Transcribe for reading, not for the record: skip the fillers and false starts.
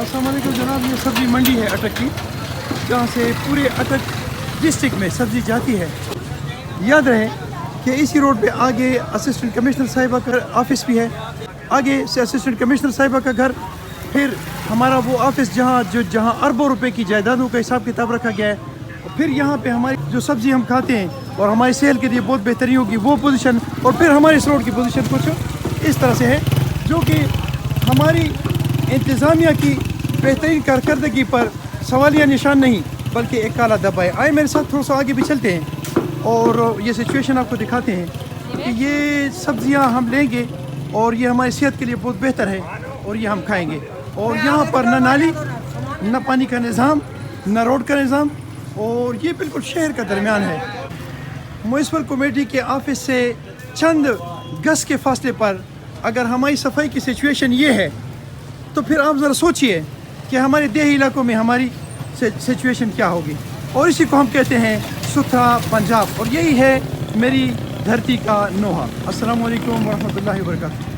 अस्सलाम वालेकुम जनाब, ये सब्ज़ी मंडी है अटक की, जहाँ से पूरे अटक डिस्ट्रिक्ट में सब्ज़ी जाती है। याद रहे कि इसी रोड पे आगे असिस्टेंट कमिश्नर साहिबा का ऑफिस भी है, आगे से असिस्टेंट कमिश्नर साहिबा का घर, फिर हमारा वो ऑफिस जहाँ अरबों रुपए की जायदादों का हिसाब किताब रखा गया है, और फिर यहाँ पे हमारी जो सब्ज़ी हम खाते हैं और हमारी सेल के लिए बहुत बेहतरीन होगी वो पोजीशन, और फिर हमारे इस रोड की पोजीशन कुछ इस तरह से है, जो कि हमारी इंतज़ामिया की बेहतरीन कारकर्दगी पर सवालिया निशान नहीं बल्कि एक काला धब्बा है। आए मेरे साथ थोड़ा सा आगे भी चलते हैं और ये सिचुएशन आपको दिखाते हैं कि ये सब्ज़ियाँ हम लेंगे और ये हमारी सेहत के लिए बहुत बेहतर है और ये हम खाएंगे। और यहाँ पर न नाली, न पानी का निज़ाम, न रोड का निज़ाम, और ये बिल्कुल शहर का दरमियान है। म्युनिसिपल कमेटी के ऑफिस से चंद गज के फासले पर अगर हमारी सफाई की सिचुएशन ये है, तो फिर आप ज़रा सोचिए कि हमारे देही इलाकों में हमारी सिचुएशन क्या होगी। और इसी को हम कहते हैं सुथरा पंजाब, और यही है मेरी धरती का नोहा। अस्सलाम वालेकुम वरहमतुल्लाहि वबरकातुहू।